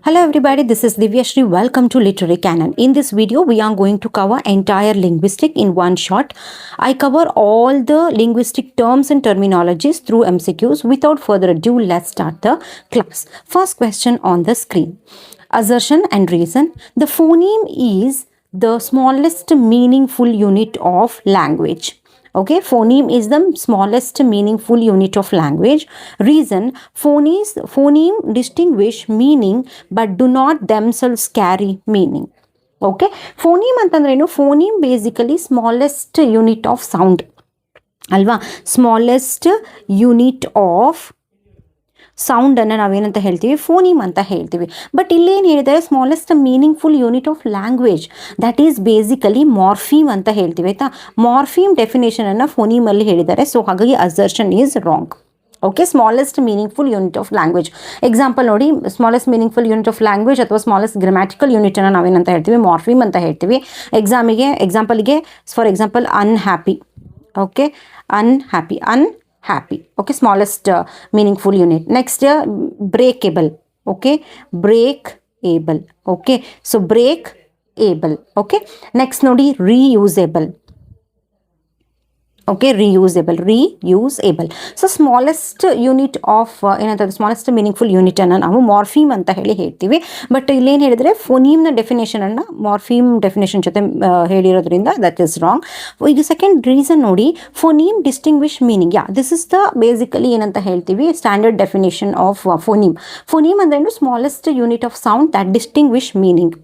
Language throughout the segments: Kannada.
Hello everybody, this is Divyashri. Welcome to Literary Canon. In this video, we are going to cover entire linguistic in one shot. I cover all the linguistic terms and terminologies through MCQs. Without further ado, let's start the class. First question on the screen. Assertion and reason. The phoneme is the smallest meaningful unit of language. Okay, phoneme is the smallest meaningful unit of language. Reason, phoneme distinguish meaning but do not themselves carry meaning. Okay, phoneme antandrenu, phoneme basically smallest unit of sound alva, smallest unit of sound ಅನ್ನು ನಾವೇನಂತ ಹೇಳ್ತೀವಿ, ಫೋನಿಮ್ ಅಂತ ಹೇಳ್ತೀವಿ. ಬಟ್ ಇಲ್ಲೇನು ಹೇಳಿದರೆ smallest meaningful unit of language, that is basically morpheme ಅಂತ ಹೇಳ್ತೀವಿ ಆಯಿತಾ. ಮಾರ್ಫೀಮ್ ಡೆಫಿನೇಷನನ್ನು ಫೋನಿಮಲ್ಲಿ ಹೇಳಿದ್ದಾರೆ. ಸೊ ಹಾಗಾಗಿ assertion is wrong. Okay, smallest meaningful unit of language example ನೋಡಿ. Smallest meaningful unit of language ಅಥವಾ ಸ್ಮಾಲೆಸ್ಟ್ ಗ್ರಾಮ್ಯಾಟಿಕಲ್ ಯೂನಿಟನ್ನು ನಾವೇನಂತ ಹೇಳ್ತೀವಿ, ಮಾರ್ಫೀಮ್ ಅಂತ ಹೇಳ್ತೀವಿ. ಎಕ್ಸಾಂಪಲ್ಗೆ for example unhappy. Okay, unhappy okay, smallest meaningful unit. Next, breakable. Okay, breakable. Okay, so breakable. Okay, next nodi reusable. Okay, reusable. So smallest unit of ಏನಂತ ಸ್ಮಾಲೆಸ್ಟ್ ಮೀನಿಂಗ್ಫುಲ್ ಯೂನಿಟನ್ನು ನಾವು ಮಾರ್ಫೀಮ್ ಅಂತ ಹೇಳ್ತೀವಿ. ಬಟ್ ಇಲ್ಲೇನು ಹೇಳಿದರೆ ಫೋನೀಮ್ನ ಡೆಫಿನೇಷನನ್ನು ಮಾರ್ಫೀಮ್ ಡೆಫಿನೇಷನ್ ಜೊತೆ ಹೇಳಿರೋದ್ರಿಂದ ದಟ್ ಈಸ್ ರಾಂಗ್. ಈಗ ಸೆಕೆಂಡ್ ರೀಸನ್ ನೋಡಿ, phoneme distinguish meaning. This is the basically ಏನಂತ ಹೇಳ್ತೀವಿ, ಸ್ಟ್ಯಾಂಡರ್ಡ್ ಡೆಫಿನೇಷನ್ ಆಫ್ ಫೋನೀಮ್ ಅಂದ್ರೇನು, smallest unit of sound that distinguish meaning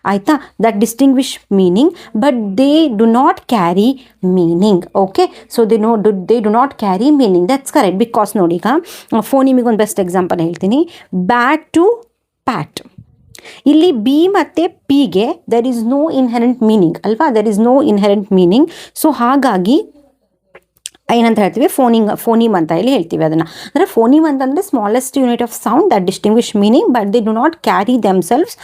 ಆಯಿತಾ, that distinguish meaning but they do not carry meaning. Okay, so they do not carry meaning, that's correct. Because ನೋಡಿ, ಈಗ ಫೋನಿಮಿಗೆ ಒಂದು ಬೆಸ್ಟ್ ಎಕ್ಸಾಂಪಲ್ ಹೇಳ್ತೀನಿ. ಬ್ಯಾಟ್ ಟು ಪ್ಯಾಟ್, ಇಲ್ಲಿ ಬಿ ಮತ್ತು ಪಿಗೆ there is no inherent meaning ಅಲ್ವಾ, there is no inherent meaning. So ಹಾಗಾಗಿ ಏನಂತ ಹೇಳ್ತೀವಿ, ಫೋನೀಮ್ ಅಂತ ಹೇಳ್ತೀವಿ ಅದನ್ನು. ಅಂದರೆ ಫೋನೀಮ್ ಅಂತಂದರೆ smallest unit of sound that distinguish meaning but they do not carry themselves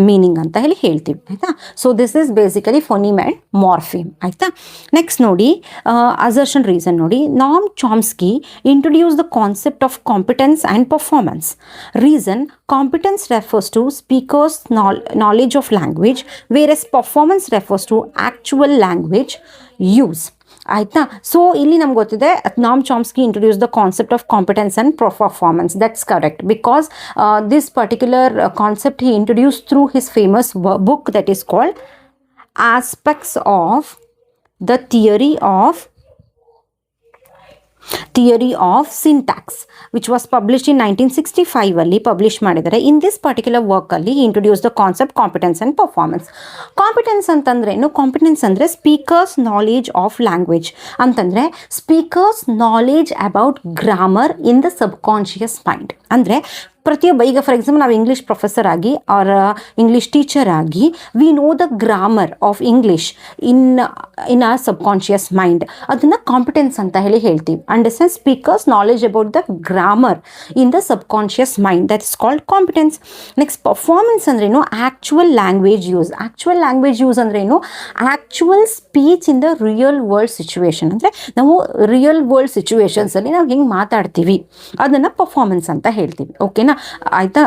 meaning ಅಂತ ಹೇಳ್ತೀವಿ ಆಯಿತಾ. So this is basically phoneme and morpheme ಆಯಿತಾ. ನೆಕ್ಸ್ಟ್ ನೋಡಿ, ಅಸರ್ಷನ್ ರೀಸನ್ ನೋಡಿ. Noam Chomsky introduce the concept of competence and performance. Reason, competence refers to speakers' knowledge of language, whereas performance refers to actual language use. ಆಯಿತಾ. ಸೊ ಇಲ್ಲಿ ನಮ್ಗೆ ಗೊತ್ತಿದೆ, Noam Chomsky introduce the concept of competence and performance. That's correct because this particular concept he introduce through his famous book that is called aspects of the theory of syntax which was published in 1965 ಅಲ್ಲಿ ಪಬ್ಲಿಷ್ ಮಾಡಿದ್ದಾರೆ. ಇನ್ ದಿಸ್ ಪರ್ಟಿಕ್ಯುಲರ್ ವರ್ಕಲ್ಲಿ introduce the concept competence and performance. Competence ಅಂತಂದ್ರೆ ಏನು, ಕಾಂಪಿಟೆನ್ಸ್ ಅಂದರೆ ಸ್ಪೀಕರ್ಸ್ ನಾಲೆಜ್ ಆಫ್ ಲ್ಯಾಂಗ್ವೇಜ್ ಅಂತಂದರೆ speaker's knowledge about grammar in the subconscious mind. ಅಂದರೆ ಪ್ರತಿಯೊಬ್ಬ, ಈಗ ಫಾರ್ ಎಕ್ಸಾಂಪಲ್ ನಾವು ಇಂಗ್ಲೀಷ್ ಪ್ರೊಫೆಸರ್ ಆಗಿ ಆರ್ ಇಂಗ್ಲೀಷ್ ಟೀಚರ್ ಆಗಿ we know the grammar of English in ಆ ಸಬ್ಕಾನ್ಷಿಯಸ್ ಮೈಂಡ್, ಅದನ್ನು ಕಾಂಪಿಟೆನ್ಸ್ ಅಂತ ಹೇಳ್ತೀವಿ. Understand, speakers knowledge about the grammar in the subconscious mind, that is called competence. Next performance ಅಂದ್ರೇನು, ಆ್ಯಕ್ಚುವಲ್ ಲ್ಯಾಂಗ್ವೇಜ್ ಯೂಸ್ ಅಂದ್ರೇನು, actual speech in the real world situation. ಅಂದರೆ ನಾವು ರಿಯಲ್ ವರ್ಲ್ಡ್ ಸಿಚುವೇಶನ್ಸಲ್ಲಿ ನಾವು ಹೆಂಗೆ ಮಾತಾಡ್ತೀವಿ ಅದನ್ನು ಪರ್ಫಾರ್ಮೆನ್ಸ್ ಅಂತ ಹೇಳ್ತೀವಿ. ಓಕೆನಾ ಆಯಿತಾ.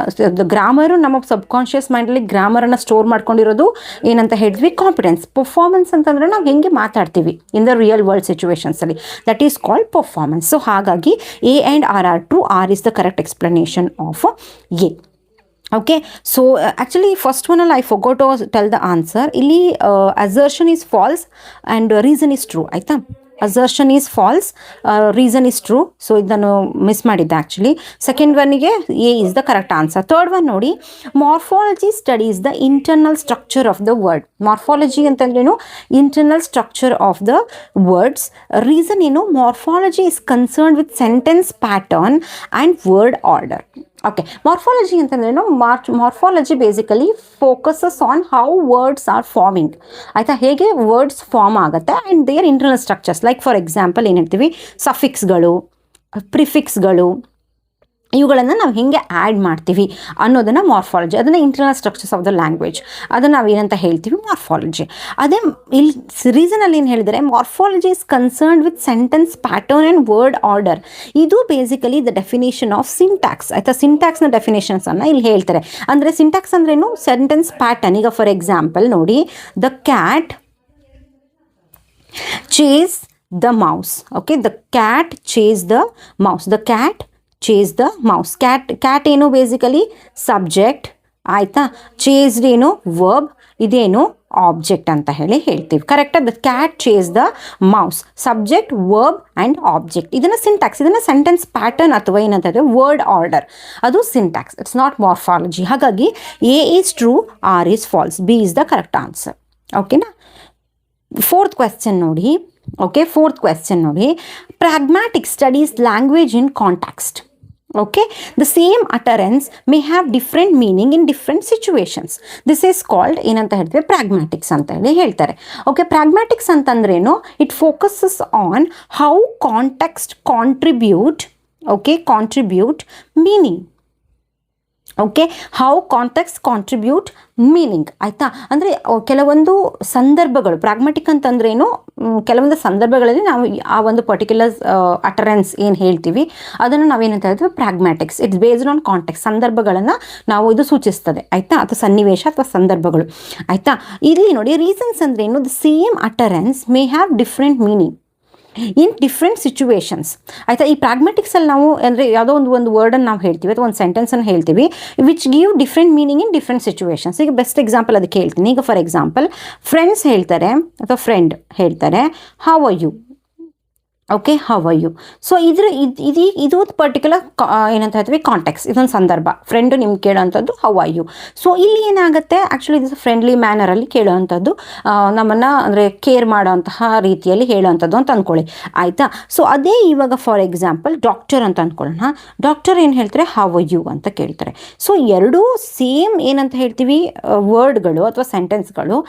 ಗ್ರಾಮರು ನಮ್ಮ ಸಬ್ಕಾನ್ಷಿಯಸ್ ಮೈಂಡಲ್ಲಿ ಗ್ರಾಮರನ್ನು ಸ್ಟೋರ್ ಮಾಡ್ಕೊಂಡಿರೋದು ಏನಂತ ಹೇಳಿದ್ವಿ, ಕಾಂಪಿಟೆನ್ಸ್. ಪರ್ಫಾರ್ಮೆನ್ಸ್ ಅಂತಂದರೆ ನಾವು ಹೆಂಗೆ ಮಾತಾಡ್ತೀವಿ ಇನ್ ದ ರಿಯಲ್ ವರ್ಲ್ಡ್ ಸಿಚುವೇಶನ್ಸಲ್ಲಿ, that is called performance. So ಹಾಗಾಗಿ A and R are true, R is the correct explanation of A. Okay, so actually first ಒನಲ್ಲಿ I forgot to tell the answer. ಇಲ್ಲಿ assertion is false and reason is true ಆಯಿತಾ. Assertion is false, reason is true. So ಇದನ್ನು ಮಿಸ್ ಮಾಡಿದ್ದೆ ಆ್ಯಕ್ಚುಲಿ. ಸೆಕೆಂಡ್ ಒನ್ನಿಗೆ A is the correct answer. Third one ನೋಡಿ, morphology studies the internal structure of the word. Morphology ಅಂತಂದ್ರೇನು, internal structure of the words. Reason ಏನು, morphology is concern with sentence pattern and word order. Okay, morphology ಅಂತಂದ್ರೇನು, morphology basically focuses on how words are forming ಆಯಿತಾ, ಹೇಗೆ ವರ್ಡ್ಸ್ ಫಾರ್ಮ್ ಆಗುತ್ತೆ and their internal structures. Like for example ಏನು ಹೇಳ್ತೀವಿ, ಸಫಿಕ್ಸ್ಗಳು, ಪ್ರಿಫಿಕ್ಸ್ಗಳು, ಇವುಗಳನ್ನು ನಾವು ಹೇಗೆ ಆ್ಯಡ್ ಮಾಡ್ತೀವಿ ಅನ್ನೋದನ್ನು ಮಾರ್ಫಾಲಜಿ, ಅದನ್ನು internal structures of the language, ಅದನ್ನು ನಾವು ಏನಂತ ಹೇಳ್ತೀವಿ ಮಾರ್ಫಾಲಜಿ. ಅದೇ ಇಲ್ಲಿ ರೀಸನಲ್ಲಿ ಏನು ಹೇಳಿದರೆ morphology is concerned with sentence pattern and word order. ಇದು basically the definition of syntax. ಆಯಿತಾ, ಸಿಂಟ್ಯಾಕ್ಸ್ನ ಡೆಫಿನೇಷನ್ಸನ್ನು ಇಲ್ಲಿ ಹೇಳ್ತಾರೆ. ಅಂದರೆ ಸಿಂಟ್ಯಾಕ್ಸ್ ಅಂದ್ರೇನು, ಸೆಂಟೆನ್ಸ್ ಪ್ಯಾಟರ್ನ್. ಈಗ ಫಾರ್ ಎಕ್ಸಾಂಪಲ್ ನೋಡಿ, the cat chase the mouse. Okay, the cat chase the mouse. The cat chase the mouse. Cat ಏನು ಬೇಸಿಕಲಿ ಸಬ್ಜೆಕ್ಟ್, ಆಯಿತಾ. ಚೇಸ್ಡ್ ಏನು ವರ್ಬ್, ಇದೇನು ಆಬ್ಜೆಕ್ಟ್ ಅಂತ ಹೇಳ್ತೀವಿ. ಕರೆಕ್ಟಾಗಿ the cat chase the mouse, subject verb and object. ಇದನ್ನು ಸಿಂಟ್ಯಾಕ್ಸ್, ಇದನ್ನು ಸೆಂಟೆನ್ಸ್ ಪ್ಯಾಟರ್ನ್ ಅಥವಾ ಏನಂತಂದರೆ ವರ್ಡ್ ಆರ್ಡರ್, ಅದು ಸಿಂಟ್ಯಾಕ್ಸ್. It's not morphology. ಹಾಗಾಗಿ A is true, R is false, B is the correct answer. ಓಕೆನಾ. ಫೋರ್ತ್ ಕ್ವೆಶ್ಚನ್ ನೋಡಿ. ಓಕೆ, ಫೋರ್ತ್ ಕ್ವೆಶ್ಚನ್ ನೋಡಿ. Pragmatic studies language in context. Okay, the same utterance may have different meaning in different situations. This is called ಏನಂತ ಹೇಳ್ತೀವಿ, ಪ್ರಾಗ್ಮ್ಯಾಟಿಕ್ಸ್ ಅಂತ ಹೇಳ್ತಾರೆ. ಓಕೆ, ಪ್ರಾಗ್ಮ್ಯಾಟಿಕ್ಸ್ ಅಂತಂದ್ರೇನು, it focuses on how context contribute, okay, contribute meaning. Okay, how context contribute meaning. ಆಯಿತಾ, ಅಂದರೆ ಕೆಲವೊಂದು ಸಂದರ್ಭಗಳು, ಪ್ರಾಗ್ಮ್ಯಾಟಿಕ್ ಅಂತಂದ್ರೇನು, ಕೆಲವೊಂದು ಸಂದರ್ಭಗಳಲ್ಲಿ ನಾವು ಆ ಒಂದು ಪರ್ಟಿಕ್ಯುಲರ್ ಅಟರೆನ್ಸ್ ಏನು ಹೇಳ್ತೀವಿ ಅದನ್ನು ನಾವೇನಂತ ಹೇಳ್ತೀವಿ ಪ್ರಾಗ್ಮ್ಯಾಟಿಕ್ಸ್. ಇಟ್ಸ್ ಬೇಸ್ಡ್ ಆನ್ ಕಾಂಟೆಕ್ಸ್ಟ್, ಸಂದರ್ಭಗಳನ್ನು ನಾವು ಇದು ಸೂಚಿಸ್ತದೆ. ಆಯಿತಾ, ಅಥವಾ ಸನ್ನಿವೇಶ ಅಥವಾ ಸಂದರ್ಭಗಳು. ಆಯಿತಾ, ಇಲ್ಲಿ ನೋಡಿ ರೀಸನ್ಸ್ ಅಂದ್ರೇನು, the same ಅಟರೆನ್ಸ್ may have different meaning in different situations. ಆಯಿತಾ, ಈ ಪ್ರಾಗ್ಮ್ಯಾಟಿಕ್ಸಲ್ಲಿ ನಾವು ಅಂದರೆ ಯಾವುದೋ ಒಂದು ವರ್ಡನ್ನು ನಾವು ಹೇಳ್ತೀವಿ ಅಥವಾ ಒಂದು ಸೆಂಟೆನ್ಸನ್ನು ಹೇಳ್ತೀವಿ, which give different meaning in different situations. ಈಗ ಬೆಸ್ಟ್ ಎಕ್ಸಾಂಪಲ್ ಅದಕ್ಕೆ ಹೇಳ್ತೀನಿ. ಈಗ ಫಾರ್ ಎಕ್ಸಾಂಪಲ್ ಫ್ರೆಂಡ್ಸ್ ಹೇಳ್ತಾರೆ ಅಥವಾ ಫ್ರೆಂಡ್ ಹೇಳ್ತಾರೆ, how are you. Okay, how are you. So ಇದು ಪರ್ಟಿಕ್ಯುಲರ್ ಏನಂತ ಹೇಳ್ತೀವಿ ಕಾಂಟೆಕ್ಸ್, ಇದೊಂದು ಸಂದರ್ಭ. ಫ್ರೆಂಡು ನಿಮ್ಗೆ ಕೇಳೋವಂಥದ್ದು ಹೌ ಆರ್ ಯು. ಸೊ ಇಲ್ಲಿ ಏನಾಗುತ್ತೆ, ಆ್ಯಕ್ಚುಲಿ ಇದು ಫ್ರೆಂಡ್ಲಿ ಮ್ಯಾನರಲ್ಲಿ ಕೇಳೋವಂಥದ್ದು, ನಮ್ಮನ್ನು ಅಂದರೆ ಕೇರ್ ಮಾಡೋವಂತಹ ರೀತಿಯಲ್ಲಿ ಹೇಳೋವಂಥದ್ದು ಅಂತ ಅಂದ್ಕೊಳ್ಳಿ. ಆಯಿತಾ, ಸೊ ಅದೇ ಇವಾಗ ಫಾರ್ ಎಕ್ಸಾಂಪಲ್ ಡಾಕ್ಟರ್ ಅಂತ ಅಂದ್ಕೊಳ್ಳೋಣ. ಡಾಕ್ಟರ್ ಏನು ಹೇಳ್ತಾರೆ, ಹೌ ಆರ್ ಯು ಅಂತ ಕೇಳ್ತಾರೆ. ಸೊ ಎರಡೂ ಸೇಮ್ ಏನಂತ ಹೇಳ್ತೀವಿ ವರ್ಡ್ಗಳು ಅಥವಾ ಸೆಂಟೆನ್ಸ್ಗಳು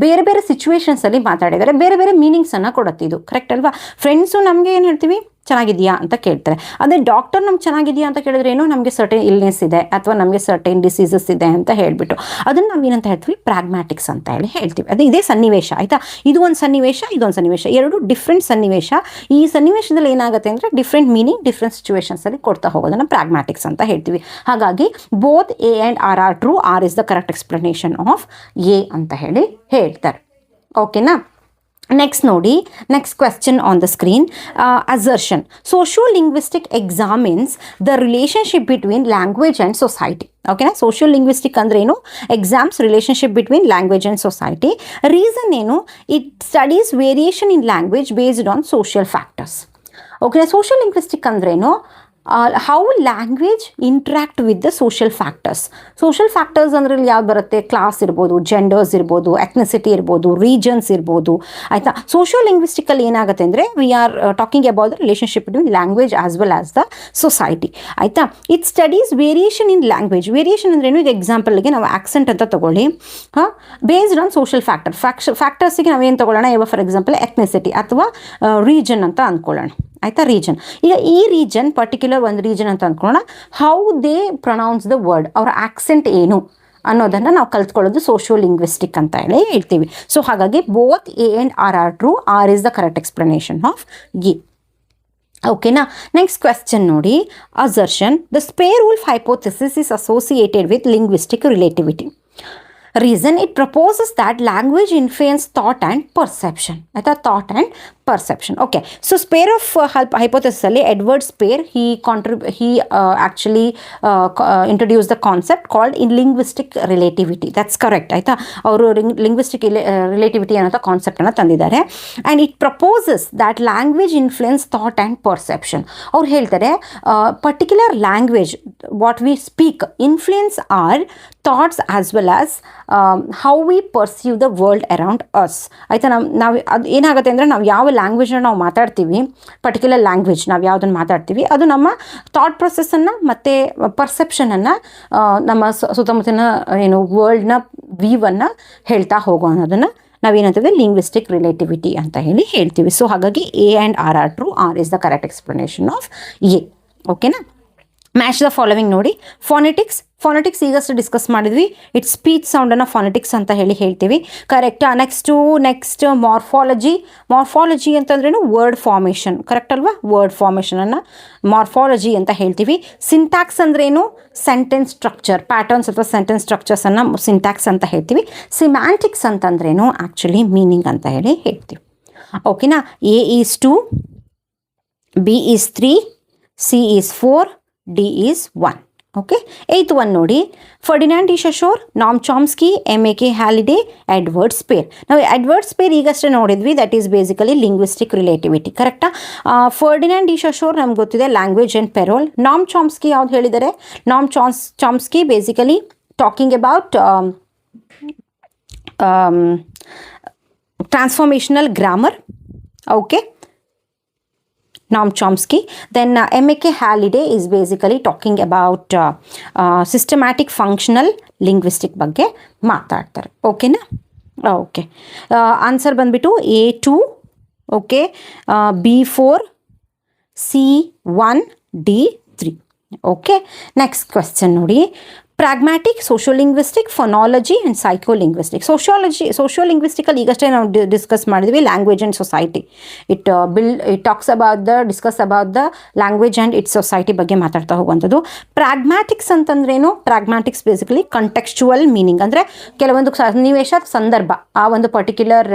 ಬೇರೆ ಬೇರೆ ಸಿಚುವೇಶನ್ಸಲ್ಲಿ ಮಾತಾಡಿದ್ದಾರೆ, ಬೇರೆ ಬೇರೆ ಮೀನಿಂಗ್ಸನ್ನು ಕೊಡುತ್ತೆ. ಇದು ಕರೆಕ್ಟ್ ಅಲ್ವಾ. ಫ್ರೆಂಡ್ಸು ನಮಗೆ ಏನು ಹೇಳ್ತೀವಿ, ಚೆನ್ನಾಗಿದೆಯಾ ಅಂತ ಕೇಳ್ತಾರೆ. ಅದೇ ಡಾಕ್ಟರ್ ನಮ್ಗೆ ಚೆನ್ನಾಗಿದೆಯಾ ಅಂತ ಕೇಳಿದ್ರೆ ಏನು, ನಮಗೆ ಸರ್ಟೇನ್ ಇಲ್ನೆಸ್ ಇದೆ ಅಥವಾ ನಮಗೆ ಸರ್ಟೇನ್ ಡಿಸೀಸಸ್ ಇದೆ ಅಂತ ಹೇಳಿಬಿಟ್ಟು ಅದನ್ನು ನಾವು ಏನಂತ ಹೇಳ್ತೀವಿ ಪ್ರಾಗ್ಮ್ಯಾಟಿಕ್ಸ್ ಅಂತ ಹೇಳ್ತೀವಿ. ಅದೇ ಇದೇ ಸನ್ನಿವೇಶ. ಆಯಿತಾ, ಇದು ಒಂದು ಸನ್ನಿವೇಶ, ಇದೊಂದು ಸನ್ನಿವೇಶ, ಎರಡು ಡಿಫ್ರೆಂಟ್ ಸನ್ನಿವೇಶ. ಈ ಸನ್ನಿವೇಶದಲ್ಲಿ ಏನಾಗುತ್ತೆ ಅಂದರೆ ಡಿಫ್ರೆಂಟ್ ಮೀನಿಂಗ್ ಡಿಫ್ರೆಂಟ್ ಸಿಚುವೇಶನ್ಸಲ್ಲಿ ಕೊಡ್ತಾ ಹೋಗೋದನ್ನು ಪ್ರಾಗ್ಮ್ಯಾಟಿಕ್ಸ್ ಅಂತ ಹೇಳ್ತೀವಿ. ಹಾಗಾಗಿ both A and R are true, R is the correct explanation of A ಅಂತ ಹೇಳ್ತಾರೆ. ಓಕೆನಾ. ನೆಕ್ಸ್ಟ್ ನೋಡಿ, next question on the screen. Assertion. Sociolinguistic examines the relationship between language and society. ಓಕೆನಾ, ಸೋಷಿಯೋ-ಲಿಂಗ್ವಿಸ್ಟಿಕ್ ಅಂದ್ರೆ ಏನು, exams relationship between language and society. Reason ಏನು, it studies variation in language based on social factors. Okay, sociolinguistic ಅಂದ್ರೇನು, how language interact with the social factors. Social factors ಅಂದರೆ ಯಾವ್ದು ಬರುತ್ತೆ, ಕ್ಲಾಸ್ ಇರ್ಬೋದು, ಜೆಂಡರ್ಸ್ ಇರ್ಬೋದು, ಎಥ್ನಿಸಿಟಿ ಇರ್ಬೋದು, ರೀಜನ್ಸ್ ಇರ್ಬೋದು. ಆಯಿತಾ, ಸೋಷಿಯೋ ಲಿಂಗ್ವಿಸ್ಟಿಕಲ್ಲಿ ಏನಾಗುತ್ತೆ ಅಂದರೆ we are talking about the relationship between language as well as the society. ಆಯಿತಾ, it studies variation in language. Variation ಅಂದ್ರೇನು, ಈಗ ಎಕ್ಸಾಂಪಲ್ಗೆ ನಾವು ಆಕ್ಸೆಂಟ್ ಅಂತ ತಗೊಳ್ಳಿ, ಬೇಸ್ಡ್ ಆನ್ ಸೋಷಿಯಲ್ ಫ್ಯಾಕ್ಟರ್ಸಿಗೆ ನಾವೇನು ತಗೊಳ್ಳೋಣ, ಇವಾಗ ಫಾರ್ ಎಕ್ಸಾಂಪಲ್ ಎಥ್ನಿಸಿಟಿ ಅಥವಾ ರೀಜನ್ ಅಂತ ಅಂದ್ಕೊಳ್ಳೋಣ. ಆಯಿತಾ, ರೀಜನ್. ಈಗ ಈ ರೀಜನ್ ಪರ್ಟಿಕ್ಯುಲರ್ ಒಂದು ರೀಜನ್ ಅಂತ ಅಂದ್ಕೊಳ್ಳೋಣ, how they pronounce the word, ಅವರ ಆಕ್ಸೆಂಟ್ ಏನು ಅನ್ನೋದನ್ನು ನಾವು ಕಲ್ತ್ಕೊಳ್ಳೋದು ಸೋಷಿಯೋ ಲಿಂಗ್ವಿಸ್ಟಿಕ್ ಅಂತ ಹೇಳ್ತೀವಿ. ಸೊ ಹಾಗಾಗಿ both A and R are true, R is the correct explanation of A. ಓಕೆನಾ. ನೆಕ್ಸ್ಟ್ ಕ್ವೆಶ್ಚನ್ ನೋಡಿ, assertion. The Sapir Whorf hypothesis is associated with linguistic relativity. Reason, it proposes that language influence thought and perception. ಆಯಿತಾ, thought and perception. Okay, so Sapir of ಹೈಪೋಥೆಸಿಸಲ್ಲಿ Edward Sapir he actually introduced the concept called in linguistic relativity. That's correct. ಆಯಿತಾ, ಅವರು linguistic relativity ಅನ್ನೋ ಕಾನ್ಸೆಪ್ಟನ್ನು ತಂದಿದ್ದಾರೆ. And it proposes that language influence thought and perception. ಅವ್ರು ಹೇಳ್ತಾರೆ particular language what we speak influence our thoughts as well as how we perceive the world around us. ಆಯಿತಾ, ನಾವು ಅದು ಏನಾಗುತ್ತೆ ಅಂದರೆ ನಾವು ಯಾವ ಲ್ಯಾಂಗ್ವೇಜ್ನ ನಾವು ಮಾತಾಡ್ತೀವಿ, ಪರ್ಟಿಕ್ಯುಲರ್ ಲ್ಯಾಂಗ್ವೇಜ್ ನಾವು ಯಾವುದನ್ನು ಮಾತಾಡ್ತೀವಿ ಅದು ನಮ್ಮ ಥಾಟ್ ಪ್ರೊಸೆಸ್ಸನ್ನು ಮತ್ತು ಪರ್ಸೆಪ್ಷನನ್ನು ನಮ್ಮ ಸುತ್ತಮುತ್ತಲಿನ ಏನು ವರ್ಲ್ಡ್ನ ವ್ಯೂವನ್ನು ಹೇಳ್ತಾ ಹೋಗೋ ಅನ್ನೋದನ್ನು ನಾವೇನಂತೀವಿ ಲಿಂಗ್ವಿಸ್ಟಿಕ್ ರಿಲೇಟಿವಿಟಿ ಅಂತ ಹೇಳ್ತೀವಿ. ಸೊ ಹಾಗಾಗಿ A and R are true, R is the correct explanation of A. ಓಕೆನಾ. ಮ್ಯಾಚ್ ದ ಫಾಲೋವಿಂಗ್ ನೋಡಿ. ಫಾನೆಟಿಕ್ಸ್ ಈಗಷ್ಟು ಡಿಸ್ಕಸ್ ಮಾಡಿದ್ವಿ. ಇಟ್ಸ್ ಸ್ಪೀಚ್ ಸೌಂಡನ್ನು ಫಾನೆಟಿಕ್ಸ್ ಅಂತ ಹೇಳ್ತೀವಿ. ಕರೆಕ್ಟಾ? ನೆಕ್ಸ್ಟ್ ಮಾರ್ಫಾಲಜಿ ಅಂತಂದ್ರೇನು? Word formation. ಕರೆಕ್ಟ್ ಅಲ್ವಾ? ವರ್ಡ್ ಫಾರ್ಮೇಷನನ್ನು ಮಾರ್ಫಾಲಜಿ ಅಂತ ಹೇಳ್ತೀವಿ. ಸಿಂಟ್ಯಾಕ್ಸ್ ಅಂದ್ರೇನು? ಸೆಂಟೆನ್ಸ್ ಸ್ಟ್ರಕ್ಚರ್, ಪ್ಯಾಟರ್ನ್ಸ್ ಅಥವಾ ಸೆಂಟೆನ್ಸ್ ಸ್ಟ್ರಕ್ಚರ್ಸನ್ನು ಸಿಂಟ್ಯಾಕ್ಸ್ ಅಂತ ಹೇಳ್ತೀವಿ. ಸಿಮ್ಯಾಂಟಿಕ್ಸ್ ಅಂತಂದ್ರೇನು? ಆ್ಯಕ್ಚುಲಿ ಮೀನಿಂಗ್ ಅಂತ ಹೇಳ್ತೀವಿ. ಓಕೆನಾ? A is 2, B is 3, C is 4, D is 1. Okay, 8th one ನೋಡಿ. Ferdinand de Saussure, Noam Chomsky, M.A.K. Halliday, Edward Sapir. ನಾವು ಎಡ್ವರ್ಡ್ ಸ್ಪೇರ್ ಈಗಷ್ಟೇ ನೋಡಿದ್ವಿ. That is basically linguistic relativity. ಕರೆಕ್ಟಾ? ಫರ್ಡಿನ್ಯಾಂಡ್ ಡಿ ಶಶೋರ್ ನಮ್ಗೆ ಗೊತ್ತಿದೆ, language and parole. Noam Chomsky ಯಾವ್ದು ಹೇಳಿದ್ದಾರೆ? Noam Chomsky basically talking about transformational grammar. Okay, Noam Chomsky. Then M.A.K. Halliday is basically talking about systematic functional linguistic ಬಗ್ಗೆ ಮಾತಾಡ್ತಾರೆ. ಓಕೆನಾ? ಓಕೆ, ಆನ್ಸರ್ ಬಂದ್ಬಿಟ್ಟು A2, okay, B4, C1, D3. Okay, next question ನೋಡಿ. Pragmatic, sociolinguistic, phonology and psycholinguistic. ಸೋಷಿಯೋಲಿಂಗ್ವಿಸ್ಟಿಕಲ್ಲಿ ಈಗಷ್ಟೇ ನಾವು ಡಿಸ್ಕಸ್ ಮಾಡಿದ್ವಿ, language and society. It talks discuss about the language and its society ಬಗ್ಗೆ ಮಾತಾಡ್ತಾ ಹೋಗುವಂಥದ್ದು. ಪ್ರಾಗ್ಮ್ಯಾಟಿಕ್ಸ್ ಅಂತಂದ್ರೇನು? ಪ್ರಾಗ್ಮ್ಯಾಟಿಕ್ಸ್ ಬೇಸಿಕಲಿ ಕಂಟೆಕ್ಸ್ಚುವಲ್ ಮೀನಿಂಗ್, ಅಂದರೆ ಕೆಲವೊಂದು ಸನ್ನಿವೇಶ, ಸಂದರ್ಭ, ಆ ಒಂದು ಪರ್ಟಿಕ್ಯುಲರ್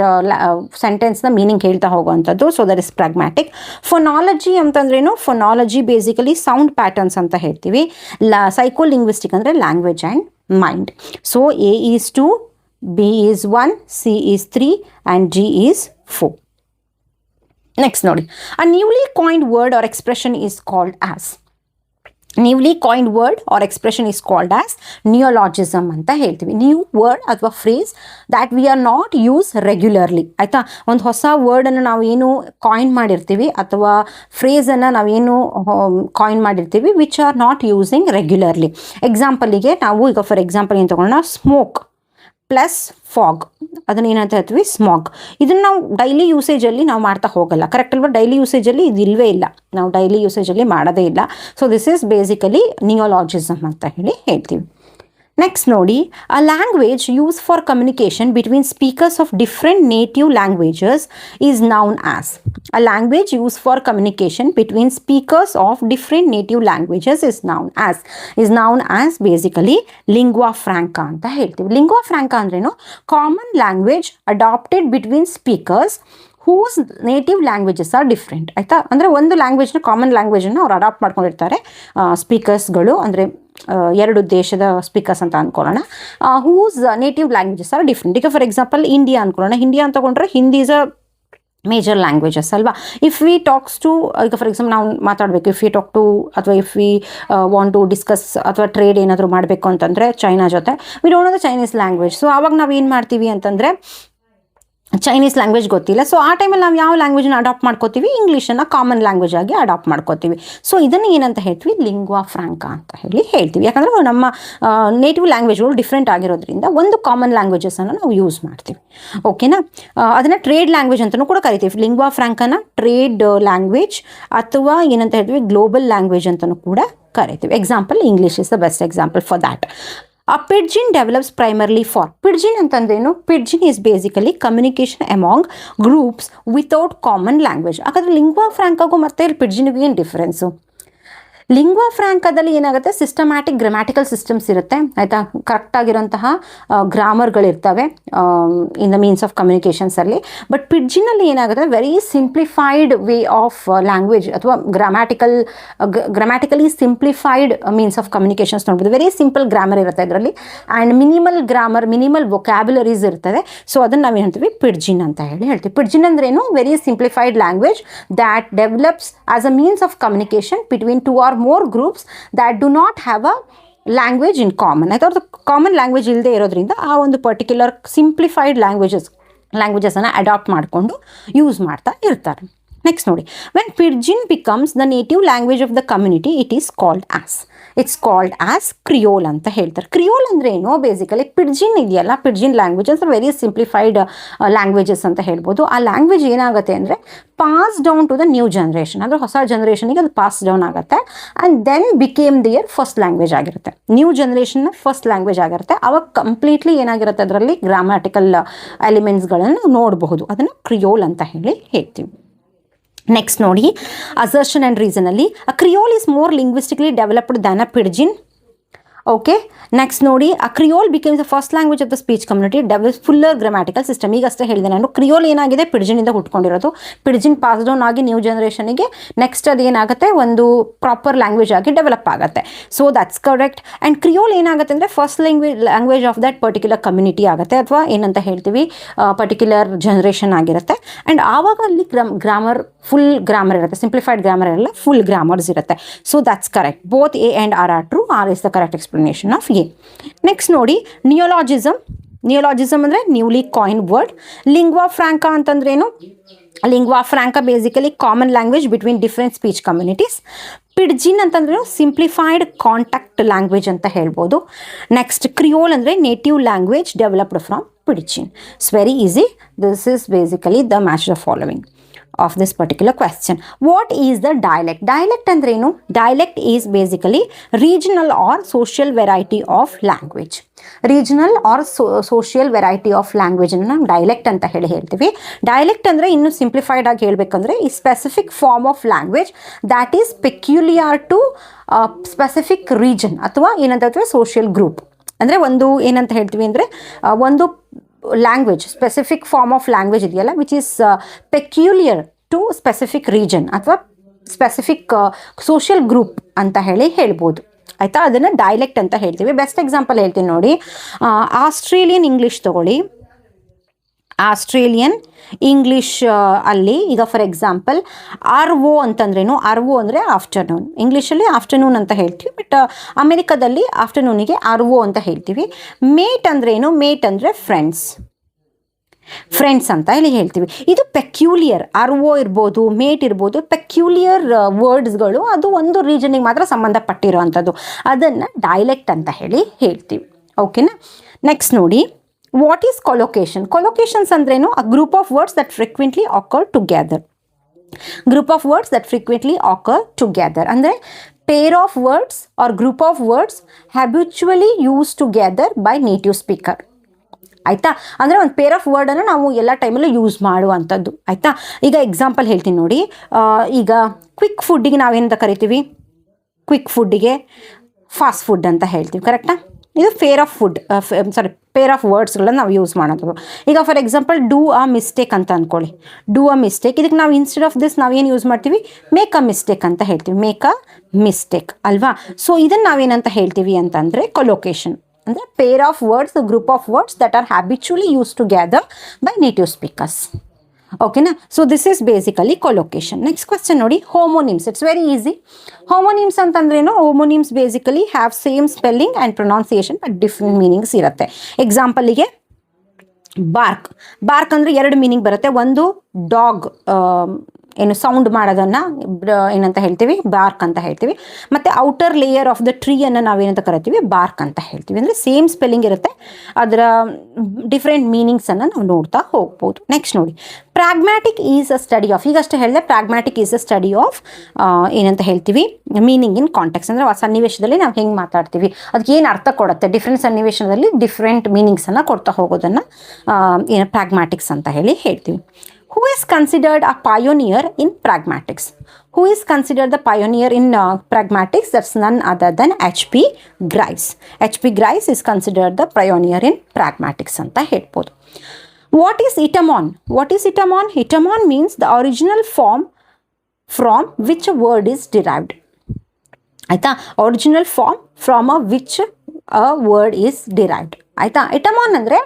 ಸೆಂಟೆನ್ಸ್ನ ಮೀನಿಂಗ್ ಹೇಳ್ತಾ ಹೋಗುವಂಥದ್ದು. So that is pragmatic. Phonology ಅಂತಂದ್ರೇನು? ಫೊನಾಲಜಿ ಬೇಸಿಕಲಿ ಸೌಂಡ್ ಪ್ಯಾಟರ್ನ್ಸ್ ಅಂತ ಹೇಳ್ತೀವಿ. ಸೈಕೋಲಿಂಗ್ವಿಸ್ಟಿಕ್ ಅಂದರೆ language and mind. So A is 2, B is 1, C is 3 and D is 4. Next ನೋಡಿ. A newly coined word or expression is called as ನಿಯೋಲಾಜಿಸಮ್ ಅಂತ ಹೇಳ್ತೀವಿ. ನ್ಯೂ ವರ್ಡ್ ಅಥವಾ phrase that we are not use regularly. ಆಯಿತಾ? ಒಂದು ಹೊಸ ವರ್ಡನ್ನು ನಾವೇನು ಕಾಯಿನ್ ಮಾಡಿರ್ತೀವಿ ಅಥವಾ ಫ್ರೇಸನ್ನು ನಾವೇನು ಕಾಯಿನ್ ಮಾಡಿರ್ತೀವಿ which are not using regularly. ಎಕ್ಸಾಂಪಲಿಗೆ ನಾವು ಈಗ ಫಾರ್ ಎಕ್ಸಾಂಪಲ್ ಏನು ತಗೊಳ್ಳೋಣ? ಸ್ಮೋಕ್ ಪ್ಲಸ್ ಫಾಗ್, ಅದನ್ನು ಏನಂತ ಹೇಳ್ತೀವಿ? ಸ್ಮಾಗ್. ಇದನ್ನು ನಾವು ಡೈಲಿ ಯೂಸೇಜಲ್ಲಿ ನಾವು ಮಾಡ್ತಾ ಹೋಗಲ್ಲ. ಕರೆಕ್ಟ್ ಅಲ್ವಾ? ಡೈಲಿ ಯೂಸೇಜಲ್ಲಿ ಇದು ಇಲ್ಲವೇ ಇಲ್ಲ, ನಾವು ಡೈಲಿ ಯೂಸೇಜಲ್ಲಿ ಮಾಡೋದೇ ಇಲ್ಲ. So this is basically neologism ಅಂತ ಹೇಳ್ತೀವಿ. ನೆಕ್ಸ್ಟ್ ನೋಡಿ. A language use for communication between speakers of different native languages is known as. A language use for communication between speakers of different native languages is known as basically lingua franca ಅಂತ ಹೇಳ್ತೀವಿ. ಲಿಂಗ್ವಾ ಫ್ರಾಂಕಾ ಅಂದ್ರೇನು? Common language adapted between speakers whose native languages are different. ಆಯಿತಾ? ಅಂದರೆ ಒಂದು ಲ್ಯಾಂಗ್ವೇಜ್ನ, ಕಾಮನ್ ಲ್ಯಾಂಗ್ವೇಜನ್ನು ಅವ್ರು ಅಡಾಪ್ಟ್ ಮಾಡ್ಕೊಂಡಿರ್ತಾರೆ ಸ್ಪೀಕರ್ಸ್ಗಳು, ಅಂದರೆ ಎರಡು ದೇಶದ ಸ್ಪೀಕರ್ಸ್ ಅಂತ ಅಂದ್ಕೊಳ್ಳೋಣ. Whose native languages are different. ಈಗ ಫಾರ್ ಎಕ್ಸಾಂಪಲ್ ಇಂಡಿಯಾ ಅಂದ್ಕೊಳ್ಳೋಣ. ಇಂಡಿಯಾ ಅಂತ ತಗೊಂಡ್ರೆ Hindi is a major languages ಅಲ್ವಾ? ಇಫ್ ವಿ ಟಾಕ್ಸ್ ಟು, ಈಗ ಫಾರ್ ಎಕ್ಸಾಂಪಲ್ ನಾವು ಮಾತಾಡಬೇಕು, ಇಫ್ ವಿ ಟಾಕ್ ಟು ಅಥವಾ if we want to discuss ಅಥವಾ ಟ್ರೇಡ್ ಏನಾದರೂ ಮಾಡಬೇಕು ಅಂತಂದರೆ ಚೈನಾ ಜೊತೆ, we don't know the Chinese language. So ಆವಾಗ ನಾವು ಏನು ಮಾಡ್ತೀವಿ ಅಂತಂದರೆ, ಚೈನೀಸ್ ಲ್ಯಾಂಗ್ವೇಜ್ ಗೊತ್ತಿಲ್ಲ. ಸೊ ಆ ಟೈಮಲ್ಲಿ ನಾವು ಯಾವ ಲ್ಯಾಂಗ್ವೇಜನ್ನ ಅಡಾಪ್ಟ್ ಮಾಡ್ಕೋತೀವಿ? ಇಂಗ್ಲೀಷನ್ನು ಕಾಮನ್ ಲ್ಯಾಂಗ್ವೇಜ್ ಆಗಿ ಅಡಾಪ್ಟ್ ಮಾಡ್ಕೋತೀವಿ. ಸೊ ಇದನ್ನು ಏನಂತ ಹೇಳ್ತೀವಿ? ಲಿಂಗ್ವಾ ಫ್ರಾಂಕಾ ಅಂತ ಹೇಳ್ತೀವಿ. ಯಾಕಂದರೆ ನಮ್ಮ ನೇಟಿವ್ ಲ್ಯಾಂಗ್ವೇಜ್ಗಳು ಡಿಫ್ರೆಂಟ್ ಆಗಿರೋದ್ರಿಂದ ಒಂದು ಕಾಮನ್ ಲ್ಯಾಂಗ್ವೇಜಸನ್ನು ನಾವು ಯೂಸ್ ಮಾಡ್ತೀವಿ. ಓಕೆನಾ? ಅದನ್ನು ಟ್ರೇಡ್ ಲ್ಯಾಂಗ್ವೇಜ್ ಅಂತಲೂ ಕೂಡ ಕರಿತೀವಿ. ಲಿಂಗ್ವಾ ಫ್ರಾಂಕಾನ ಟ್ರೇಡ್ ಲ್ಯಾಂಗ್ವೇಜ್ ಅಥವಾ ಏನಂತ ಹೇಳ್ತೀವಿ? ಗ್ಲೋಬಲ್ ಲ್ಯಾಂಗ್ವೇಜ್ ಅಂತಲೂ ಕೂಡ ಕರಿತೀವಿ. Example English is the best example for that. A pidgin develops primarily for. Pidgin ಅಂತಂದ್ರೇನು? Pidgin is basically communication among groups without common language. ಹಾಗಾದರೆ ಲಿಂಗ್ವಾ ಫ್ರಾಂಕಾಗೂ ಮತ್ತು ಪಿಡ್ಜಿನ್ಗೂ ಏನು ಡಿಫ್ರೆನ್ಸು? ಲಿಂಗ್ವಾ ಫ್ರಾಂಕಾದಲ್ಲಿ ಏನಾಗುತ್ತೆ? ಸಿಸ್ಟಮ್ಯಾಟಿಕ್ ಗ್ರಾಮ್ಯಾಟಿಕಲ್ ಸಿಸ್ಟಮ್ಸ್ ಇರುತ್ತೆ. ಆಯಿತಾ? ಕರೆಕ್ಟಾಗಿರೋಂತಹ ಗ್ರಾಮರ್ಗಳಿರ್ತವೆ ಇನ್ ದ ಮೀನ್ಸ್ ಆಫ್ ಕಮ್ಯುನಿಕೇಷನ್ಸಲ್ಲಿ. ಬಟ್ ಪಿಡ್ಜಿನಲ್ಲಿ ಏನಾಗುತ್ತೆ? Very simplified way of language ಅಥವಾ grammatically simplified means of communications ನೋಡ್ಬೋದು. ವೆರಿ ಸಿಂಪಲ್ ಗ್ರಾಮರ್ ಇರುತ್ತೆ ಇದರಲ್ಲಿ, ಆ್ಯಂಡ್ ಮಿನಿಮಲ್ ವೊಕ್ಯಾಬ್ಯುಲರೀಸ್ ಇರ್ತದೆ. ಸೊ ಅದನ್ನು ನಾವೇನು ಹೇಳ್ತೀವಿ? ಪಿಡ್ಜಿನ್ ಅಂತ ಹೇಳ್ತೀವಿ. ಪಿಡ್ಜಿನ್ ಅಂದ್ರೇನು? Very simplified language that develops as a means of communication between two or more groups that do not have a language in common. ಆಯ್ತು? ಅವ್ರದ್ದು ಕಾಮನ್ ಲ್ಯಾಂಗ್ವೇಜ್ ಇಲ್ಲದೆ ಇರೋದ್ರಿಂದ ಆ ಒಂದು ಪರ್ಟಿಕ್ಯುಲರ್ ಸಿಂಪ್ಲಿಫೈಡ್ ಲ್ಯಾಂಗ್ವೇಜಸನ್ನು ಅಡಾಪ್ಟ್ ಮಾಡಿಕೊಂಡು ಯೂಸ್ ಮಾಡ್ತಾ ಇರ್ತಾರೆ. ನೆಕ್ಸ್ಟ್ ನೋಡಿ, when pidgin becomes the native language of the community it's called as creole ಅಂತ ಹೇಳ್ತಾರೆ. ಕ್ರಿಯೋಲ್ ಅಂದರೆ ಏನು, ಬೇಸಿಕಲಿ ಪಿಡ್ಜಿನ್ ಇದೆಯಲ್ಲ, pidgin languages very simplified languages ಅಂತ ಹೇಳ್ಬೋದು. ಆ ಲ್ಯಾಂಗ್ವೇಜ್ ಏನಾಗುತ್ತೆ ಅಂದರೆ pass down to the new generation, ಅಂದರೆ ಹೊಸ ಜನ್ರೇಷನ್ಗೆ ಅದು ಪಾಸ್ ಡೌನ್ ಆಗುತ್ತೆ and then became their first language ಆಗಿರುತ್ತೆ. ನ್ಯೂ ಜನ್ರೇಷನ್ನ ಫಸ್ಟ್ ಲ್ಯಾಂಗ್ವೇಜ್ ಆಗಿರುತ್ತೆ. ಅವಾಗ ಕಂಪ್ಲೀಟ್ಲಿ ಏನಾಗಿರುತ್ತೆ, ಅದರಲ್ಲಿ ಗ್ರಾಮ್ಯಾಟಿಕಲ್ ಎಲಿಮೆಂಟ್ಸ್ಗಳನ್ನು ನೋಡಬಹುದು. ಅದನ್ನು ಕ್ರಿಯೋಲ್ ಅಂತ ಹೇಳ್ತೀವಿ. ನೆಕ್ಸ್ಟ್ ನೋಡಿ, ಅಸರ್ಷನ್ ಆ್ಯಂಡ್ ರೀಸನಲ್ಲಿ a creole is more linguistically developed than a pidgin. Okay, next ನೋಡಿ, a creole becomes the first language of the speech community develop fuller grammatical system. ಈಗಷ್ಟೇ ಹೇಳಿದೆ ನಾನು, ಕ್ರಿಯೋಲ್ ಏನಾಗಿದೆ ಪಿಡ್ಜಿನಿಂದ ಹುಟ್ಕೊಂಡಿರೋದು. ಪಿಡ್ಜಿನ್ ಪಾಸ್ ಡೌನ್ ಆಗಿ ನ್ಯೂ ಜನರೇಷನ್ಗೆ, ನೆಕ್ಸ್ಟ್ ಅದು ಏನಾಗುತ್ತೆ, ಒಂದು ಪ್ರಾಪರ್ ಲ್ಯಾಂಗ್ವೇಜ್ ಆಗಿ ಡೆವಲಪ್ ಆಗುತ್ತೆ. So that's correct. And creole ಏನಾಗುತ್ತೆ ಅಂದರೆ first language of that particular community ಆಗುತ್ತೆ, ಅಥವಾ ಏನಂತ ಹೇಳ್ತೀವಿ, ಪರ್ಟಿಕ್ಯುಲರ್ ಜನರೇಷನ್ ಆಗಿರುತ್ತೆ. ಆ್ಯಂಡ್ ಆವಾಗ ಅಲ್ಲಿ ಗ್ರಾಮರ್ ಫುಲ್ ಗ್ರಾಮರ್ ಇರುತ್ತೆ, ಸಿಂಪ್ಲಿಫೈಡ್ ಗ್ರಾಮರ್ ಇರಲ್ಲ, ಫುಲ್ ಗ್ರಾಮರ್ಸ್ ಇರುತ್ತೆ. So that's correct. Both A and R are true. R is the correct explanation of A. Next ನೋಡಿ, ನಿಯೋಲಾಜಿಸಮ್ ಅಂದರೆ newly coin word. Lingua franca ಅಂತಂದ್ರೇನು? Lingua franca basically common language between different speech communities. Pidgin ಅಂತಂದ್ರೆ ಸಿಂಪ್ಲಿಫೈಡ್ ಕಾಂಟ್ಯಾಕ್ಟ್ ಲ್ಯಾಂಗ್ವೇಜ್ ಅಂತ ಹೇಳ್ಬೋದು. ನೆಕ್ಸ್ಟ್ ಕ್ರಿಯೋಲ್ ಅಂದರೆ native language developed from pidgin. It's very easy. This is basically the match the following of this particular question. What is the dialect? Dialect andrenu? Dialect is basically regional or social variety of language. Regional or social variety of language ಅನ್ನು ನಾವು ಡೈಲೆಕ್ಟ್ ಅಂತ ಹೇಳ್ತೀವಿ. ಡೈಲೆಕ್ಟ್ ಅಂದರೆ ಇನ್ನು ಸಿಂಪ್ಲಿಫೈಡ್ ಆಗಿ ಹೇಳಬೇಕಂದ್ರೆ ಈ specific form of language that is peculiar to specific region ಅಥವಾ ಏನಂತ ಸೋಷಿಯಲ್ ಗ್ರೂಪ್. ಅಂದರೆ ಒಂದು ಏನಂತ ಹೇಳ್ತೀವಿ ಅಂದರೆ ಒಂದು language, specific form of language ಇದೆಯಲ್ಲ, which is peculiar to specific region ಅಥವಾ ಸ್ಪೆಸಿಫಿಕ್ ಸೋಷಿಯಲ್ ಗ್ರೂಪ್ ಅಂತ ಹೇಳ್ಬೋದು. ಆಯಿತಾ, ಅದನ್ನು ಡೈಲೆಕ್ಟ್ ಅಂತ ಹೇಳ್ತೀವಿ. ಬೆಸ್ಟ್ ಎಕ್ಸಾಂಪಲ್ ಹೇಳ್ತೀನಿ ನೋಡಿ, ಆಸ್ಟ್ರೇಲಿಯನ್ ಇಂಗ್ಲೀಷ್ ತಗೊಳ್ಳಿ. ಆಸ್ಟ್ರೇಲಿಯನ್ ಇಂಗ್ಲೀಷ್ ಅಲ್ಲಿ ಈಗ ಫಾರ್ ಎಕ್ಸಾಂಪಲ್ ಆರ್ವೋ ಅಂತಂದ್ರೇನು? ಆರ್ವೋ ಅಂದರೆ ಆಫ್ಟರ್ನೂನ್. ಇಂಗ್ಲೀಷಲ್ಲಿ ಆಫ್ಟರ್ನೂನ್ ಅಂತ ಹೇಳ್ತೀವಿ, ಬಟ್ ಅಮೆರಿಕದಲ್ಲಿ ಆಫ್ಟರ್ನೂನಿಗೆ ಆರ್ವೋ ಅಂತ ಹೇಳ್ತೀವಿ. ಮೇಟ್ ಅಂದ್ರೇನು? ಮೇಟ್ ಅಂದರೆ ಫ್ರೆಂಡ್ಸ್ ಅಂತ ಇಲ್ಲಿ ಹೇಳ್ತೀವಿ. ಇದು ಪೆಕ್ಯುಲಿಯರ್. ಆರ್ವೋ ಇರ್ಬೋದು, ಮೇಟ್ ಇರ್ಬೋದು, ಪೆಕ್ಯುಲಿಯರ್ ವರ್ಡ್ಸ್ಗಳು, ಅದು ಒಂದು ರೀಜನಿಗೆ ಮಾತ್ರ ಸಂಬಂಧಪಟ್ಟಿರೋ ಅಂಥದ್ದು. ಅದನ್ನು ಡೈಲೆಕ್ಟ್ ಅಂತ ಹೇಳ್ತೀವಿ. ಓಕೆನಾ? ನೆಕ್ಸ್ಟ್ ನೋಡಿ, ವಾಟ್ ಈಸ್ ಕೊಲೊಕೇಶನ್? ಕೊಲೊಕೇಶನ್ಸ್ ಅಂದ್ರೇನು? A group of words that frequently occur together. Group of words that frequently occur together ಅಂದರೆ pair of words or group of words habitually use together by native speaker. ಆಯಿತಾ? ಅಂದರೆ ಒಂದು ಪೇರ್ ಆಫ್ ವರ್ಡನ್ನು ನಾವು ಎಲ್ಲ ಟೈಮಲ್ಲೂ ಯೂಸ್ ಮಾಡುವಂಥದ್ದು. ಆಯಿತಾ? ಈಗ ಎಕ್ಸಾಂಪಲ್ ಹೇಳ್ತೀನಿ ನೋಡಿ. ಈಗ ಕ್ವಿಕ್ ಫುಡ್ಡಿಗೆ ನಾವೇನಂತ ಕರಿತೀವಿ? ಕ್ವಿಕ್ ಫುಡ್ಡಿಗೆ ಫಾಸ್ಟ್ ಫುಡ್ ಅಂತ ಹೇಳ್ತೀವಿ. ಕರೆಕ್ಟಾ? ಇದು ಪೇರ್ ಆಫ್ ವರ್ಡ್ಸ್ಗಳನ್ನು ನಾವು ಯೂಸ್ ಮಾಡೋದು. ಈಗ for example do a mistake ಅಂತ ಅಂದ್ಕೊಳ್ಳಿ. ಡೂ ಅ ಮಿಸ್ಟೇಕ್, ಇದಕ್ಕೆ ನಾವು ಇನ್ಸ್ಟೆಡ್ ಆಫ್ ದಿಸ್ ನಾವೇನು ಯೂಸ್ ಮಾಡ್ತೀವಿ? ಮೇಕ್ ಅ ಮಿಸ್ಟೇಕ್ ಅಂತ ಹೇಳ್ತೀವಿ. ಮೇಕ್ ಅ ಮಿಸ್ಟೇಕ್ ಅಲ್ವಾ? ಸೊ ಇದನ್ನು ನಾವೇನಂತ ಹೇಳ್ತೀವಿ ಅಂತಂದರೆ ಕೊಲೊಕೇಶನ್. ಅಂದರೆ pair of words, group of words that are habitually use together by native speakers. ಓಕೆನಾ? So this is basically collocation. Next question ನೋಡಿ, homonyms. It's very easy. Homonyms ಅಂತಂದ್ರೇನು? Homonyms basically have same spelling and pronunciation but different meanings ಇರುತ್ತೆ. ಎಕ್ಸಾಂಪಲಿಗೆ ಬಾರ್ಕ್ ಅಂದರೆ ಎರಡು ಮೀನಿಂಗ್ ಬರುತ್ತೆ. ಒಂದು ಡಾಗ್ ಏನು ಸೌಂಡ್ ಮಾಡೋದನ್ನು ಏನಂತ ಹೇಳ್ತೀವಿ? ಬಾರ್ಕ್ ಅಂತ ಹೇಳ್ತೀವಿ. ಮತ್ತು ಔಟರ್ ಲೇಯರ್ ಆಫ್ ದ ಟ್ರೀಯನ್ನು ನಾವೇನಂತ ಕರಿತೀವಿ? ಬಾರ್ಕ್ ಅಂತ ಹೇಳ್ತೀವಿ. ಅಂದರೆ ಸೇಮ್ ಸ್ಪೆಲ್ಲಿಂಗ್ ಇರುತ್ತೆ, ಅದರ ಡಿಫ್ರೆಂಟ್ ಮೀನಿಂಗ್ಸನ್ನು ನಾವು ನೋಡ್ತಾ ಹೋಗ್ಬೋದು. ನೆಕ್ಸ್ಟ್ ನೋಡಿ, pragmatic is a study of. ಈಗಷ್ಟೇ ಹೇಳಿದೆ, pragmatic is a study of ಏನಂತ ಹೇಳ್ತೀವಿ? Meaning in context. ಅಂದರೆ ಆ ಸನ್ನಿವೇಶದಲ್ಲಿ ನಾವು ಹೆಂಗೆ ಮಾತಾಡ್ತೀವಿ, ಅದಕ್ಕೆ ಏನು ಅರ್ಥ ಕೊಡುತ್ತೆ, ಡಿಫ್ರೆಂಟ್ ಸನ್ನಿವೇಶದಲ್ಲಿ ಡಿಫ್ರೆಂಟ್ ಮೀನಿಂಗ್ಸನ್ನು ಕೊಡ್ತಾ ಹೋಗೋದನ್ನು ಏನು ಪ್ರಾಗ್ಮ್ಯಾಟಿಕ್ಸ್ ಅಂತ ಹೇಳ್ತೀವಿ. Who is considered a pioneer in pragmatics? Who is considered the pioneer in pragmatics? That's none other than H.P. Grice. H.P. Grice is considered the pioneer in pragmatics anta helbodu. What is etymon? What is etymon? Etymon means the original form from which a word is derived. ಆಯಿತಾ? Original form from which a word is derived. ಆಯಿತಾ? ಇಟಮಾನ್ ಅಂದರೆ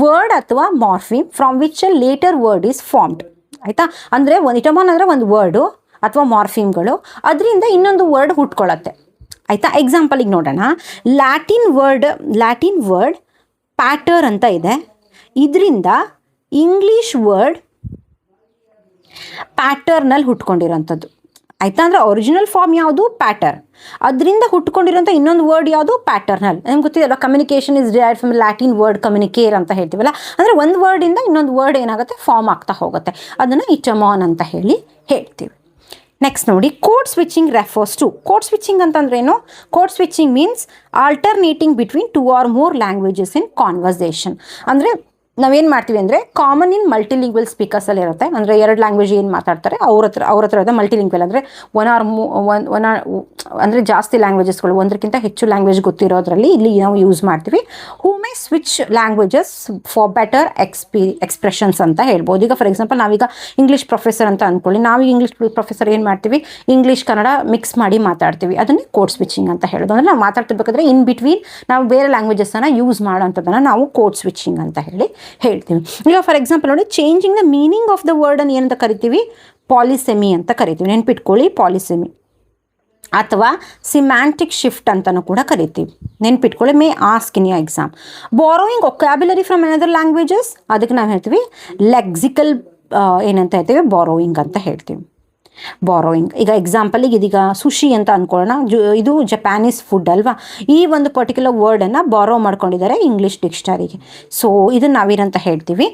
ವರ್ಡ್ ಅಥವಾ morpheme from which a later word is formed. ಆಯಿತಾ? ಅಂದರೆ ಇಟಮಾನ್ ಅಂದರೆ ಒಂದು ವರ್ಡು ಅಥವಾ ಮಾರ್ಫಿಮ್ಗಳು, ಅದರಿಂದ ಇನ್ನೊಂದು ವರ್ಡ್ ಹುಟ್ಕೊಳ್ಳುತ್ತೆ. ಆಯಿತಾ? ಎಕ್ಸಾಂಪಲಿಗೆ ನೋಡೋಣ. ಲ್ಯಾಟಿನ್ ವರ್ಡ್ ಪ್ಯಾಟರ್ ಅಂತ ಇದೆ. ಇದರಿಂದ ಇಂಗ್ಲೀಷ್ ವರ್ಡ್ ಪ್ಯಾಟರ್ನಲ್ಲಿ ಹುಟ್ಕೊಂಡಿರೋಂಥದ್ದು. ಆಯಿತಾ, ಅಂದರೆ ಒರಿಜಿನಲ್ ಫಾರ್ಮ್ ಯಾವುದು ಪ್ಯಾಟರ್ನ್, ಅದರಿಂದ ಹುಟ್ಕೊಂಡಿರೋಂಥ ಇನ್ನೊಂದು ವರ್ಡ್ ಯಾವುದು ಪ್ಯಾಟರ್ನಲ್. ನಮ್ಗೆ ಗೊತ್ತಿದೆಯಲ್ಲ, communication is derived from Latin word ಕಮ್ಯುನಿಕೇರ್ ಅಂತ ಹೇಳ್ತೀವಲ್ಲ, ಅಂದರೆ ಒಂದು ವರ್ಡಿಂದ ಇನ್ನೊಂದು ವರ್ಡ್ ಏನಾಗುತ್ತೆ ಫಾರ್ಮ್ ಆಗ್ತಾ ಹೋಗುತ್ತೆ, ಅದನ್ನು ಇಟಮಾನ್ ಅಂತ ಹೇಳ್ತೀವಿ. ನೆಕ್ಸ್ಟ್ ನೋಡಿ, code switching refers to. Code switching ಅಂತಂದ್ರೇನು? Code switching means alternating between 2 or more languages in conversation. ಅಂದರೆ ನಾವೇನು ಮಾಡ್ತೀವಿ ಅಂದರೆ, ಕಾಮನ್ ಇನ್ ಮಲ್ಟಿಲಿಂಗ್ವಲ್ ಸ್ಪೀಕರ್ಸಲ್ಲಿ ಇರುತ್ತೆ, ಅಂದರೆ 2 ಲ್ಯಾಂಗ್ವೇಜ್ ಏನು ಮಾತಾಡ್ತಾರೆ ಅವ್ರ ಹತ್ರ ಇರುತ್ತೆ. ಮಲ್ಟಿಲಿಂಗ್ವಲ್ ಅಂದರೆ ಅಂದರೆ ಜಾಸ್ತಿ ಲ್ಯಾಂಗ್ವೇಜಸ್ಗಳು, ಒಂದಕ್ಕಿಂತ ಹೆಚ್ಚು ಲ್ಯಾಂಗ್ವೇಜ್ ಗೊತ್ತಿರೋದ್ರಲ್ಲಿ ಇಲ್ಲಿ ನಾವು ಯೂಸ್ ಮಾಡ್ತೀವಿ. Who may switch languages for better expressions ಅಂತ ಹೇಳ್ಬೋದು. ಈಗ ಫಾರ್ ಎಕ್ಸಾಂಪಲ್ ನಾವೀಗ ಇಂಗ್ಲೀಷ್ ಪ್ರೊಫೆಸರ್ ಅಂತ ಅಂದ್ಕೊಳ್ಳಿ, ನಾವೀಗ ಇಂಗ್ಲೀಷ್ ಪ್ರೊಫೆಸರ್ ಏನು ಮಾಡ್ತೀವಿ, ಇಂಗ್ಲೀಷ್ ಕನ್ನಡ ಮಿಕ್ಸ್ ಮಾಡಿ ಮಾತಾಡ್ತೀವಿ, ಅದನ್ನೇ ಕೋಡ್ ಸ್ವಿಚಿಂಗ್ ಅಂತ ಹೇಳೋದು. ಅಂದರೆ ನಾವು ಮಾತಾಡ್ತಿರ್ಬೇಕಾದ್ರೆ ಇನ್ ಬಿಟ್ವೀನ್ ನಾವು ಬೇರೆ ಲ್ಯಾಂಗ್ವೇಜಸ್ಸನ್ನು ಯೂಸ್ ಮಾಡೋಂಥದ್ದನ್ನು ನಾವು ಕೋಡ್ ಸ್ವಿಚಿಂಗ್ ಅಂತ ಹೇಳ್ತೀವಿ. ಈಗ ಫಾರ್ ಎಕ್ಸಾಂಪಲ್ ನೋಡಿ, changing the meaning of the word ಅನ್ನು ಏನಂತ ಕರಿತೀವಿ, ಪಾಲಿಸೆಮಿ ಅಂತ ಕರಿತೀವಿ. ನೆನ್ಪಿಟ್ಕೊಳ್ಳಿ, ಪಾಲಿಸೆಮಿ ಅಥವಾ ಸಿಮ್ಯಾಂಟಿಕ್ ಶಿಫ್ಟ್ ಅಂತಲೂ ಕೂಡ ಕರಿತೀವಿ. ನೆನ್ಪಿಟ್ಕೊಳ್ಳಿ, may ask in your exam. Borrowing vocabulary from another languages, ಅದಕ್ಕೆ ನಾವು ಹೇಳ್ತೀವಿ ಲೆಕ್ಸಿಕಲ್ ಏನಂತ ಹೇಳ್ತೀವಿ, ಬಾರೋಯಿಂಗ್ ಅಂತ ಹೇಳ್ತೀವಿ. ಬಾರೋಯಿಂಗ್. ಈಗ ಎಕ್ಸಾಂಪಲಿಗೆ ಇದೀಗ ಸುಶಿ ಅಂತ ಅಂದ್ಕೊಳ್ಳೋಣ, ಇದು ಜಪಾನೀಸ್ ಫುಡ್ ಅಲ್ವಾ, ಈ ಒಂದು ಪರ್ಟಿಕ್ಯುಲರ್ ವರ್ಡನ್ನು ಬಾರೋ ಮಾಡ್ಕೊಂಡಿದ್ದಾರೆ ಇಂಗ್ಲೀಷ್ ಡಿಕ್ಷನರಿಗೆ. ಸೊ ಇದನ್ನು ನಾವೇನಂತ ಹೇಳ್ತೀವಿ,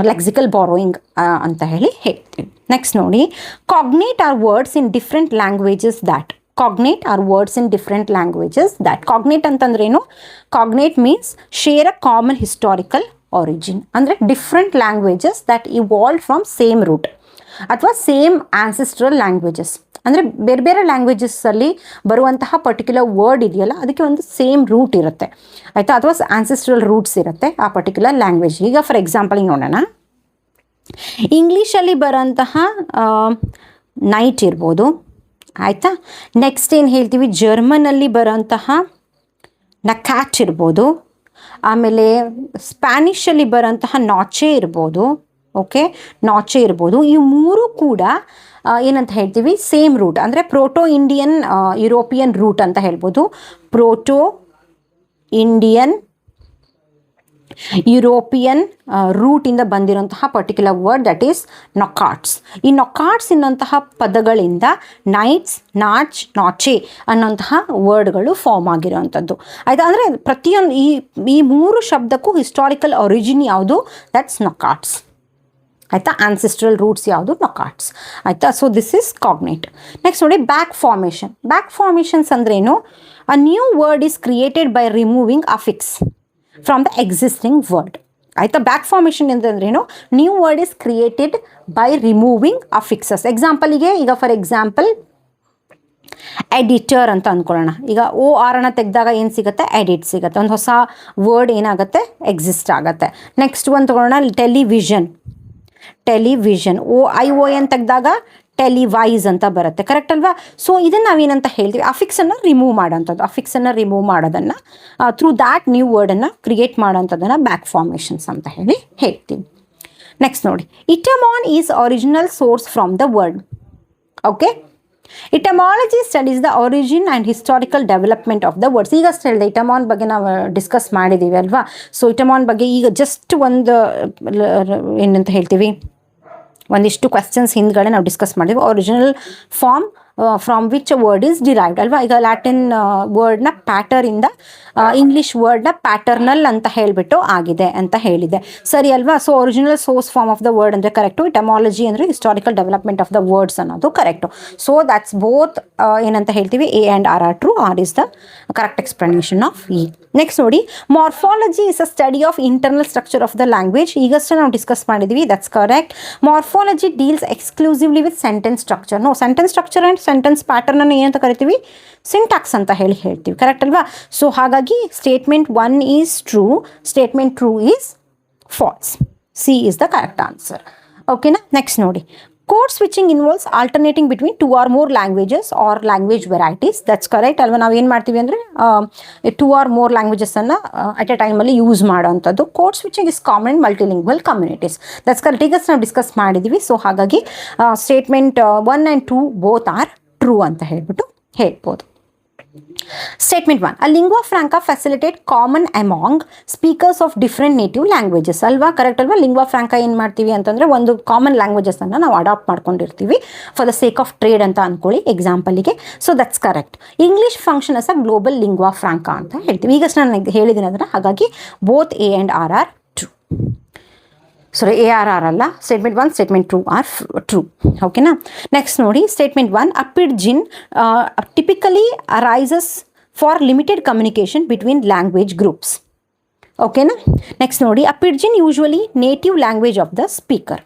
ಲೆಕ್ಸಿಕಲ್ ಬಾರೋಯಿಂಗ್ ಅಂತ ಹೇಳ್ತೀವಿ. ನೆಕ್ಸ್ಟ್ ನೋಡಿ, cognate are words in different languages that. Cognate are words in different languages that. Cognate ಅಂತಂದ್ರೇನು? Cognate means share a common historical origin. ಅಂದರೆ different languages that evolve from same root ಅಥವಾ ಸೇಮ್ ಆನ್ಸಿಸ್ಟ್ರಲ್ ಲ್ಯಾಂಗ್ವೇಜಸ್. ಅಂದರೆ ಬೇರೆ ಬೇರೆ ಲ್ಯಾಂಗ್ವೇಜಸ್ಸಲ್ಲಿ ಬರುವಂತಹ ಪರ್ಟಿಕ್ಯುಲರ್ ವರ್ಡ್ ಇದೆಯಲ್ಲ, ಅದಕ್ಕೆ ಒಂದು ಸೇಮ್ ರೂಟ್ ಇರುತ್ತೆ, ಆಯಿತಾ, ಅಥವಾ ಆನ್ಸಿಸ್ಟ್ರಲ್ ರೂಟ್ಸ್ ಇರುತ್ತೆ ಆ ಪರ್ಟಿಕ್ಯುಲರ್ ಲ್ಯಾಂಗ್ವೇಜ್. ಈಗ ಫಾರ್ ಎಕ್ಸಾಂಪಲ್ ನೋಡೋಣ, ಇಂಗ್ಲೀಷಲ್ಲಿ ಬರೋಂತಹ ನೈಟ್ ಇರ್ಬೋದು, ಆಯಿತಾ. ನೆಕ್ಸ್ಟ್ ಏನು ಹೇಳ್ತೀವಿ, ಜರ್ಮನಲ್ಲಿ ಬರೋಂತಹ ನಕ್ಯಾಟ್ ಇರ್ಬೋದು, ಆಮೇಲೆ ಸ್ಪ್ಯಾನಿಷಲ್ಲಿ ಬರೋಂತಹ ನಾಚೆ ಇರ್ಬೋದು, ಓಕೆ, ನಾಚೆ ಇರ್ಬೋದು. ಈ ಮೂರು ಕೂಡ ಏನಂತ ಹೇಳ್ತೀವಿ, ಸೇಮ್ ರೂಟ್, ಅಂದರೆ ಪ್ರೋಟೋ ಇಂಡಿಯನ್ ಯುರೋಪಿಯನ್ ರೂಟ್ ಅಂತ ಹೇಳ್ಬೋದು. ಪ್ರೋಟೋ ಇಂಡಿಯನ್ ಯುರೋಪಿಯನ್ ರೂಟಿಂದ ಬಂದಿರೋಂತಹ ಪರ್ಟಿಕ್ಯುಲರ್ ವರ್ಡ್ ದಟ್ ಈಸ್ ನೊಕಾಟ್ಸ್. ಈ ನೊಕಾಟ್ಸ್ ಇನ್ನಂತಹ ಪದಗಳಿಂದ ನೈಟ್ಸ್, ನಾಚ್, ನಾಚೆ ಅನ್ನೋಂತಹ ವರ್ಡ್ಗಳು ಫಾರ್ಮ್ ಆಗಿರೋವಂಥದ್ದು, ಆಯಿತಾ. ಅಂದರೆ ಪ್ರತಿಯೊಂದು ಈ ಮೂರು ಶಬ್ದಕ್ಕೂ ಹಿಸ್ಟಾರಿಕಲ್ ಒರಿಜಿನ್ ಯಾವುದು, ದಟ್ಸ್ ನೊಕಾಟ್ಸ್, ಆಯಿತಾ. ಆನ್ಸಿಸ್ಟ್ರಲ್ ರೂಟ್ಸ್ ಯಾವುದು, ನೊಕಾಟ್ಸ್, ಆಯಿತಾ. So this is cognate. Next ನೋಡಿ, ಬ್ಯಾಕ್ ಫಾರ್ಮೇಷನ್. ಬ್ಯಾಕ್ ಫಾರ್ಮೇಷನ್ಸ್ ಅಂದ್ರೇನು? A new word is created by removing affix from the existing word, ಆಯಿತಾ. ಬ್ಯಾಕ್ ಫಾರ್ಮೇಷನ್ ಅಂತಂದ್ರೇನು? New word is created by removing affixes. ಎಕ್ಸಾಂಪಲಿಗೆ ಈಗ ಫಾರ್ ಎಕ್ಸಾಂಪಲ್ ಎಡಿಟರ್ ಅಂತ ಅಂದ್ಕೊಳ್ಳೋಣ. ಈಗ OR ತೆಗೆದಾಗ ಏನು ಸಿಗುತ್ತೆ, ಎಡಿಟ್ ಸಿಗುತ್ತೆ, ಒಂದು ಹೊಸ ವರ್ಡ್ ಏನಾಗುತ್ತೆ, ಎಕ್ಸಿಸ್ಟ್ ಆಗುತ್ತೆ. ನೆಕ್ಸ್ಟ್ ಒಂದು ತಗೊಳ್ಳೋಣ, ಟೆಲಿವಿಷನ್. OION ತೆಗೆದಾಗ ಟೆಲಿವೈಸ್ ಅಂತ ಬರುತ್ತೆ, ಕರೆಕ್ಟ್ ಅಲ್ವಾ. ಸೊ ಇದನ್ನು ನಾವೇನಂತ ಹೇಳ್ತೀವಿ, ಅಫಿಕ್ಸನ್ನು ರಿಮೂವ್ ಮಾಡೋಂಥದ್ದು. ಅಫಿಕ್ಸನ್ನು ರಿಮೂವ್ ಮಾಡೋದನ್ನು ಥ್ರೂ ದ್ಯಾಟ್ ನ್ಯೂ ವರ್ಡನ್ನು ಕ್ರಿಯೇಟ್ ಮಾಡೋಂಥದ್ದನ್ನು ಬ್ಯಾಕ್ ಫಾರ್ಮೇಷನ್ಸ್ ಅಂತ ಹೇಳ್ತೀವಿ. ನೆಕ್ಸ್ಟ್ ನೋಡಿ, etymon is original source from the word, okay. Etymology studies the origin and historical development of the words. ಈಗ ಅಷ್ಟೇ ಹೇಳಿದೆ, ಇಟಮಾನ್ ಬಗ್ಗೆ ನಾವು ಡಿಸ್ಕಸ್ ಮಾಡಿದ್ದೀವಿ ಅಲ್ವಾ. ಸೊ ಇಟಮಾನ್ ಬಗ್ಗೆ ಈಗ ಜಸ್ಟ್ ಒಂದು ಏನಂತ ಹೇಳ್ತೀವಿ, ಒಂದಿಷ್ಟು ಕ್ವೆಶ್ಚನ್ಸ್ ಹಿಂದ್ಗಡೆ ನಾವು ಡಿಸ್ಕಸ್ ಮಾಡಿದ್ವಿ. Original form from which word is derived ಅಲ್ವಾ. ಈಗ ಲ್ಯಾಟಿನ್ ವರ್ಡ್ನ ಪ್ಯಾಟರಿಂದ ಇಂಗ್ಲೀಷ್ ವರ್ಡ್ನ ಪ್ಯಾಟರ್ನಲ್ ಅಂತ ಹೇಳಿಬಿಟ್ಟು ಆಗಿದೆ ಅಂತ ಹೇಳಿದೆ, ಸರಿ ಅಲ್ವಾ. So original source form of the word ಅಂದರೆ ಕರೆಕ್ಟು, ಎಟಮಾಲಜಿ ಅಂದರೆ historical development of the words ಅನ್ನೋದು ಕರೆಕ್ಟು. ಸೊ ದ್ಯಾಟ್ಸ್ ಬೋತ್ ಏನಂತ ಹೇಳ್ತೀವಿ, A and R are true. R is the correct explanation of E. Next ನೋಡಿ, morphology is a study of internal structure of the language. ಈಗಷ್ಟೇ ನಾವು ಡಿಸ್ಕಸ್ ಮಾಡಿದ್ವಿ, that's correct. Morphology deals exclusively with sentence structure. No, sentence structure and sentence ಪ್ಯಾಟರ್ನನ್ನು ಏನಂತ ಕರಿತೀವಿ, ಸಿಂಟ್ಯಾಕ್ಸ್ ಅಂತ ಹೇಳ್ತೀವಿ, ಕರೆಕ್ಟ್ ಅಲ್ವಾ. ಸೊ ಹಾಗಾಗಿ statement 1 is true, statement 2 is false. C is the correct answer. ಓಕೆನಾ. ನೆಕ್ಸ್ಟ್ ನೋಡಿ, code switching involves alternating between 2 or more languages or language varieties. That's correct ಅಲ್ವಾ. ನಾವು ಏನು ಮಾಡ್ತೀವಿ ಅಂದರೆ 2 or more ಲ್ಯಾಂಗ್ವೇಜಸ್ಸನ್ನು ಅಟ್ ಎ ಟೈಮಲ್ಲಿ ಯೂಸ್ ಮಾಡೋವಂಥದ್ದು. Code switching is common in multilingual communities. That's correct. ಈಗ ನಾವು ಡಿಸ್ಕಸ್ ಮಾಡಿದ್ದೀವಿ. ಸೊ ಹಾಗಾಗಿ statement 1 and 2 both are true ಅಂತ ಹೇಳ್ಬೋದು. Statement 1, a lingua franca facilitate common among speakers of different native languages ಅಲ್ವಾ, ಕರೆಕ್ಟ್ ಅಲ್ವಾ. ಲಿಂಗ್ವಾ ಫ್ರಾಂಕಾ ಏನು ಮಾಡ್ತೀವಿ ಅಂತಂದರೆ ಒಂದು ಕಾಮನ್ ಲ್ಯಾಂಗ್ವೇಜಸನ್ನು ನಾವು ಅಡಾಪ್ಟ್ ಮಾಡ್ಕೊಂಡಿರ್ತೀವಿ for the sake of trade ಅಂತ ಅಂದ್ಕೊಳ್ಳಿ ಎಕ್ಸಾಂಪಲಿಗೆ. So that's correct. English function as a global lingua franca ಅಂತ ಹೇಳ್ತೀವಿ. ಈಗಷ್ಟು ನಾನು ಹೇಳಿದ್ದೀನಿ ಅದನ್ನು, ಹಾಗಾಗಿ both A and R are true. Sorry, AR ಅಲ್ಲ, ಸ್ಟೇಟ್ಮೆಂಟ್ 1 ಸ್ಟೇಟ್ಮೆಂಟ್ 2 ಆರ್ ಟ್ರೂ. ಓಕೆನಾ. ನೆಕ್ಸ್ಟ್ ನೋಡಿ statement 1, a pidgin typically arises for limited communication between language groups. ಓಕೆನಾ. ನೆಕ್ಸ್ಟ್ ನೋಡಿ, a pidgin usually native language of the speaker.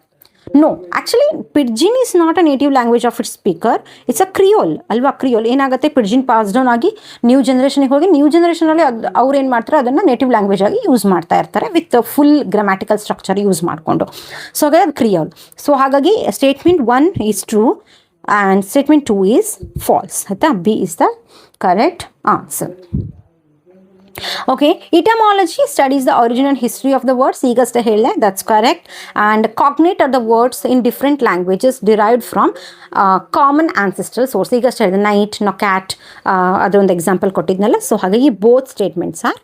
No, actually pidgin is not a native language of it speaker, it's a creole ಅಲ್ವಾ. ಕ್ರಿಯೋಲ್ ಏನಾಗುತ್ತೆ, ಪಿಡ್ಜಿನ್ ಪಾಸ್ ಡೌನ್ ಆಗಿ ನ್ಯೂ ಜನ್ರೇಷನ್ಗೆ ಹೋಗಿ ನ್ಯೂ ಜನ್ರೇಷನಲ್ಲಿ ಅವ್ರು ಏನು ಮಾಡ್ತಾರೆ ಅದನ್ನು ನೇಟಿವ್ ಲ್ಯಾಂಗ್ವೇಜ್ ಆಗಿ ಯೂಸ್ ಮಾಡ್ತಾ ಇರ್ತಾರೆ with full grammatical structure use ಮಾಡಿಕೊಂಡು. ಸೊ ಹಾಗಾಗಿ ಅದು ಕ್ರಿಯೋಲ್. ಸೊ ಹಾಗಾಗಿ statement 1 is true and statement 2 is false. ಆಯಿತಾ, B is the correct answer. Okay, etymology studies the origin and history of the words. ಈಗಷ್ಟೇ ಹೇಳಿದೆ, that's correct. And cognate are the words in different languages derived from common ancestral source. ಈಗಷ್ಟೇ ಹೇಳಿದೆ, night, no cat, ಅದೊಂದು ಎಕ್ಸಾಂಪಲ್ ಕೊಟ್ಟಿದ್ನಲ್ಲ. ಸೊ ಹಾಗಾಗಿ ಬೋತ್ ಸ್ಟೇಟ್ಮೆಂಟ್ಸ್ ಆರ್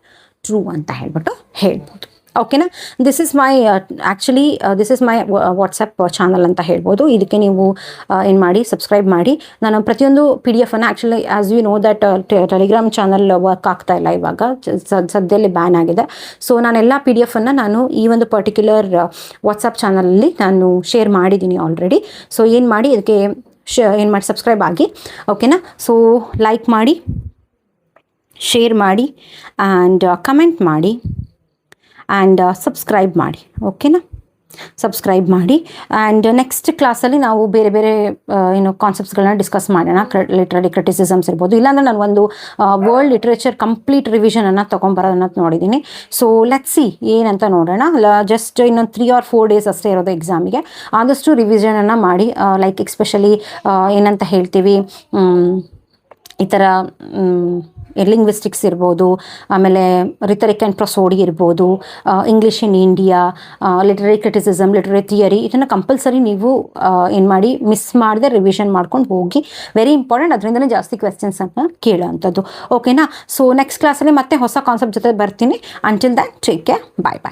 ಟ್ರೂ ಅಂತ ಹೇಳ್ಬಿಟ್ಟು ಹೇಳ್ಬೋದು. ಓಕೆನಾ. This is my this is my WhatsApp channel ಅಂತ ಹೇಳ್ಬೋದು. ಇದಕ್ಕೆ ನೀವು ಏನು ಮಾಡಿ, ಸಬ್ಸ್ಕ್ರೈಬ್ ಮಾಡಿ. ನಾನು ಪ್ರತಿಯೊಂದು PDF ಅನ್ನು actually as you know that telegram channel work ಆಗ್ತಾ ಇಲ್ಲ ಇವಾಗ, ಸದ್ಯದಲ್ಲಿ ಬ್ಯಾನ್ ಆಗಿದೆ. ಸೊ ನಾನೆಲ್ಲ PDF ಅನ್ನು ನಾನು ಈ ಒಂದು ಪರ್ಟಿಕ್ಯುಲರ್ ವಾಟ್ಸಪ್ ಚಾನಲಲ್ಲಿ ನಾನು ಶೇರ್ ಮಾಡಿದ್ದೀನಿ ಆಲ್ರೆಡಿ. ಸೊ ಏನು ಮಾಡಿ, ಇದಕ್ಕೆ ಏನು ಮಾಡಿ, ಸಬ್ಸ್ಕ್ರೈಬ್ ಆಗಿ. ಓಕೆನಾ. ಸೊ ಲೈಕ್ ಮಾಡಿ, ಶೇರ್ ಮಾಡಿ ಆ್ಯಂಡ್ ಕಮೆಂಟ್ ಮಾಡಿ ಆ್ಯಂಡ್ ಸಬ್ಸ್ಕ್ರೈಬ್ ಮಾಡಿ. ಓಕೆನಾ, ಸಬ್ಸ್ಕ್ರೈಬ್ ಮಾಡಿ. ಆ್ಯಂಡ್ ನೆಕ್ಸ್ಟ್ ಕ್ಲಾಸಲ್ಲಿ ನಾವು ಬೇರೆ ಬೇರೆ ಏನು ಕಾನ್ಸೆಪ್ಟ್ಸ್ಗಳನ್ನ ಡಿಸ್ಕಸ್ ಮಾಡೋಣ. ಲಿಟ್ರರಿ ಕ್ರಿಟಿಸಿಸಮ್ಸ್ ಇರ್ಬೋದು, ಇಲ್ಲಾಂದರೆ ನಾನು ಒಂದು ವರ್ಲ್ಡ್ ಲಿಟ್ರೇಚರ್ ಕಂಪ್ಲೀಟ್ ರಿವಿಷನನ್ನು ತೊಗೊಂಬರೋದನ್ನ ನೋಡಿದ್ದೀನಿ. ಸೊ ಲೆಟ್ಸ್ ಸಿ ಏನಂತ ನೋಡೋಣ. ಜಸ್ಟ್ ಇನ್ನೊಂದು 3 or 4 ಡೇಸ್ ಅಷ್ಟೇ ಇರೋದು ಎಕ್ಸಾಮಿಗೆ. ಆದಷ್ಟು ರಿವಿಷನನ್ನು ಮಾಡಿ, ಲೈಕ್ ಎಕ್ಸ್ಪೆಷಲಿ ಏನಂತ ಹೇಳ್ತೀವಿ, ಈ ಥರ ಲಿಂಗ್ವಿಸ್ಟಿಕ್ಸ್ ಇರ್ಬೋದು, ಆಮೇಲೆ ರಿಥರಿಕ್ ಆ್ಯಂಡ್ ಪ್ರೊಸೋಡಿ ಇರ್ಬೋದು, English in India, literary criticism, literary theory, ಇದನ್ನು ಕಂಪಲ್ಸರಿ ನೀವು ಏನು ಮಾಡಿ, ಮಿಸ್ ಮಾಡದೆ ರಿವಿಷನ್ ಮಾಡ್ಕೊಂಡು ಹೋಗಿ. ವೆರಿ ಇಂಪಾರ್ಟೆಂಟ್, ಅದರಿಂದಲೇ ಜಾಸ್ತಿ ಕ್ವೆಶ್ಚನ್ಸನ್ನು ಕೇಳೋವಂಥದ್ದು. ಓಕೆನಾ. ಸೊ ನೆಕ್ಸ್ಟ್ ಕ್ಲಾಸಲ್ಲಿ ಮತ್ತೆ ಹೊಸ ಕಾನ್ಸೆಪ್ಟ್ ಜೊತೆ ಬರ್ತೀನಿ. Until that take care, bye bye.